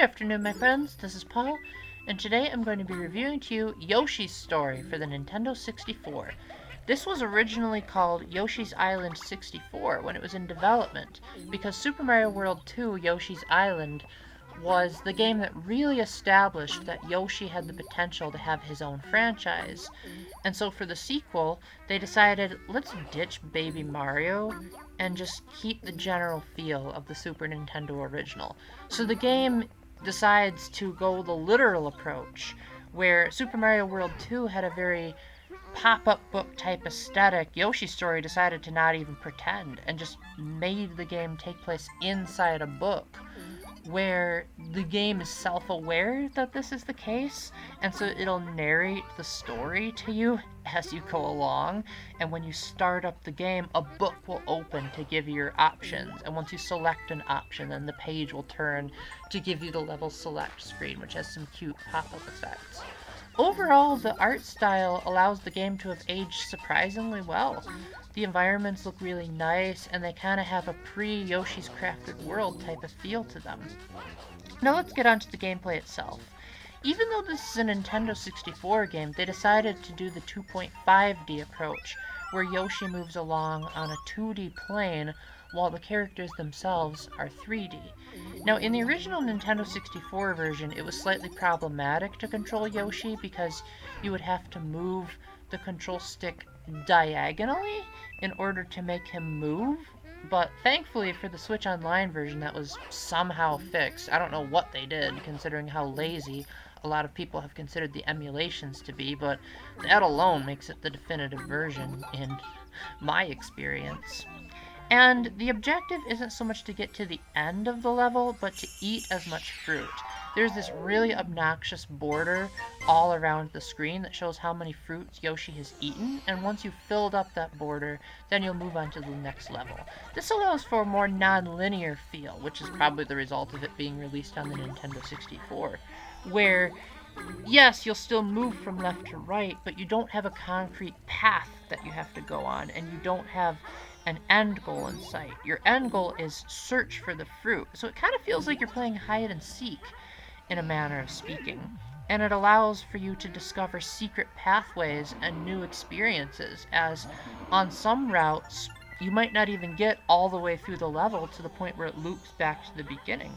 afternoon, my friends. This is Paul, and today I'm going to be reviewing to you Yoshi's Story for the Nintendo 64. This was originally called Yoshi's Island 64 when it was in development, because Super Mario World 2 Yoshi's Island was the game that really established that Yoshi had the potential to have his own franchise. And so for the sequel, they decided, let's ditch Baby Mario and just keep the general feel of the Super Nintendo original. So the game decides to go the literal approach, where Super Mario World 2 had a very pop-up book type aesthetic. Yoshi's Story decided to not even pretend and just made the game take place inside a book, where the game is self-aware that this is the case, and so it'll narrate the story to you as you go along. And when you start up the game, a book will open to give you your options, and once you select an option, then the page will turn to give you the level select screen, which has some cute pop-up effects. Overall, the art style allows the game to have aged surprisingly well. The environments look really nice, and they kind of have a pre-Yoshi's Crafted World type of feel to them. Now let's get on to the gameplay itself. Even though this is a Nintendo 64 game, they decided to do the 2.5D approach, where Yoshi moves along on a 2D plane while the characters themselves are 3D. Now, in the original Nintendo 64 version, it was slightly problematic to control Yoshi because you would have to move the control stick diagonally in order to make him move. But thankfully for the Switch Online version, that was somehow fixed. I don't know what they did, considering how lazy a lot of people have considered the emulations to be, but that alone makes it the definitive version in my experience. And the objective isn't so much to get to the end of the level, but to eat as much fruit. There's this really obnoxious border all around the screen that shows how many fruits Yoshi has eaten, and once you've filled up that border, then you'll move on to the next level. This allows for a more non-linear feel, which is probably the result of it being released on the Nintendo 64, where yes, you'll still move from left to right, but you don't have a concrete path that you have to go on, and you don't have an end goal in sight. Your end goal is search for the fruit, so it kind of feels like you're playing hide and seek, in a manner of speaking. And it allows for you to discover secret pathways and new experiences, as on some routes, you might not even get all the way through the level to the point where it loops back to the beginning.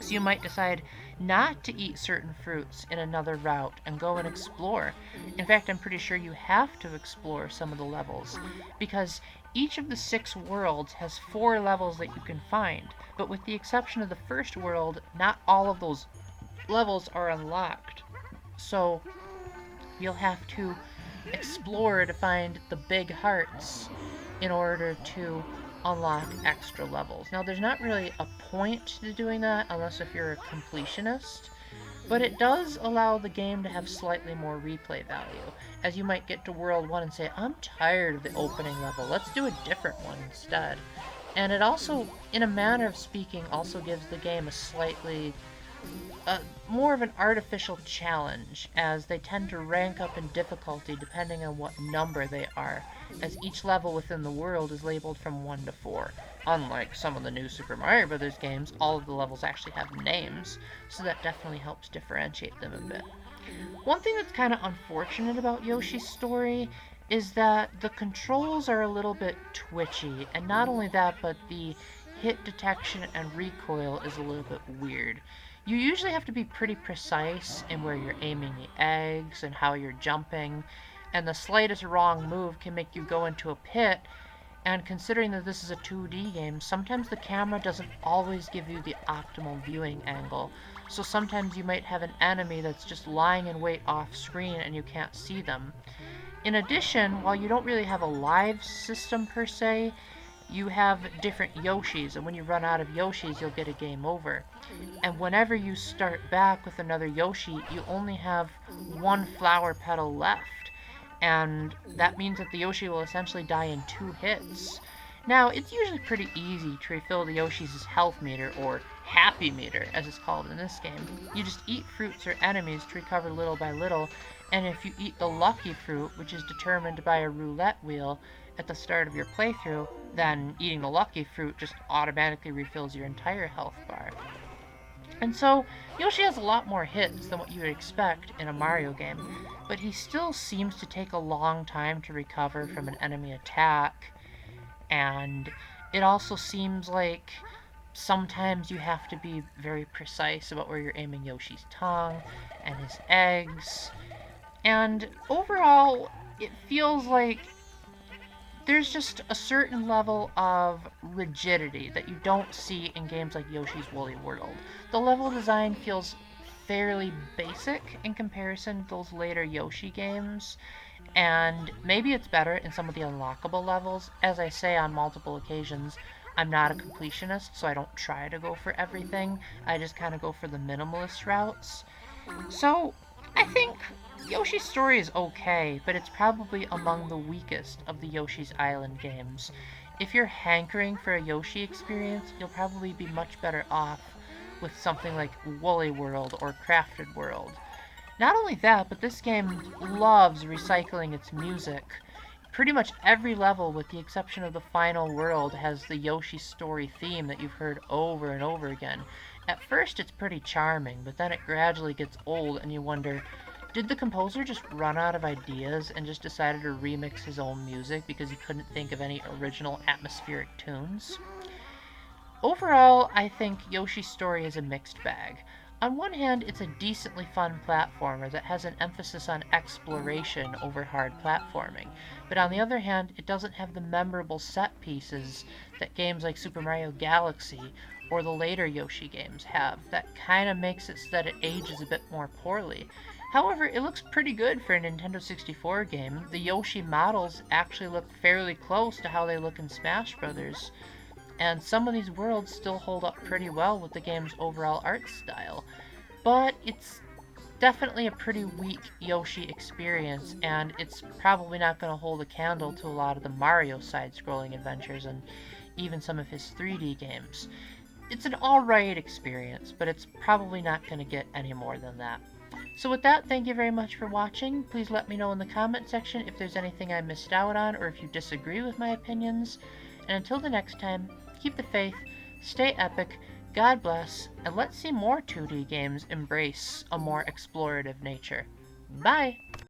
So you might decide not to eat certain fruits in another route and go and explore. In fact, I'm pretty sure you have to explore some of the levels, because each of the 6 worlds has 4 levels that you can find, but with the exception of the first world, not all of those levels are unlocked. So you'll have to explore to find the big hearts in order to unlock extra levels. Now, there's not really a point to doing that unless if you're a completionist, but it does allow the game to have slightly more replay value, as you might get to World 1 and say, I'm tired of the opening level, let's do a different one instead. And it also, in a manner of speaking, also gives the game a slightly more of an artificial challenge, as they tend to rank up in difficulty depending on what number they are, as each level within the world is labeled from 1 to 4. Unlike some of the new Super Mario Bros. Games, all of the levels actually have names, so that definitely helps differentiate them a bit. One thing that's kind of unfortunate about Yoshi's Story is that the controls are a little bit twitchy, and not only that, but the hit detection and recoil is a little bit weird. You usually have to be pretty precise in where you're aiming the eggs and how you're jumping, and the slightest wrong move can make you go into a pit, and considering that this is a 2D game, sometimes the camera doesn't always give you the optimal viewing angle, so sometimes you might have an enemy that's just lying in wait off screen and you can't see them. In addition, while you don't really have a live system per se, you have different Yoshis, and when you run out of Yoshis, you'll get a game over. And whenever you start back with another Yoshi, you only have 1 flower petal left, and that means that the Yoshi will essentially die in 2 hits. Now, it's usually pretty easy to refill the Yoshi's health meter, or happy meter, as it's called in this game. You just eat fruits or enemies to recover little by little, and if you eat the lucky fruit, which is determined by a roulette wheel at the start of your playthrough, then eating the lucky fruit just automatically refills your entire health bar. And so, Yoshi has a lot more hits than what you would expect in a Mario game, but he still seems to take a long time to recover from an enemy attack, and it also seems like sometimes you have to be very precise about where you're aiming Yoshi's tongue and his eggs. And overall, it feels like there's just a certain level of rigidity that you don't see in games like Yoshi's Woolly World. The level design feels fairly basic in comparison to those later Yoshi games, and maybe it's better in some of the unlockable levels. As I say on multiple occasions, I'm not a completionist, so I don't try to go for everything. I just kind of go for the minimalist routes. So, I think Yoshi's Story is okay, but it's probably among the weakest of the Yoshi's Island games. If you're hankering for a Yoshi experience, you'll probably be much better off with something like Woolly World or Crafted World. Not only that, but this game loves recycling its music. Pretty much every level, with the exception of the final world, has the Yoshi Story theme that you've heard over and over again. At first, it's pretty charming, but then it gradually gets old, and you wonder, did the composer just run out of ideas and just decided to remix his own music because he couldn't think of any original atmospheric tunes? Overall, I think Yoshi's Story is a mixed bag. On one hand, it's a decently fun platformer that has an emphasis on exploration over hard platforming, but on the other hand, it doesn't have the memorable set pieces that games like Super Mario Galaxy or the later Yoshi games have. That kind of makes it so that it ages a bit more poorly. However, it looks pretty good for a Nintendo 64 game. The Yoshi models actually look fairly close to how they look in Smash Bros., and some of these worlds still hold up pretty well with the game's overall art style. But it's definitely a pretty weak Yoshi experience, and it's probably not going to hold a candle to a lot of the Mario side scrolling adventures and even some of his 3D games. It's an alright experience, but it's probably not going to get any more than that. So with that, thank you very much for watching. Please let me know in the comment section if there's anything I missed out on or if you disagree with my opinions. And until the next time, keep the faith, stay epic, God bless, and let's see more 2D games embrace a more explorative nature. Bye!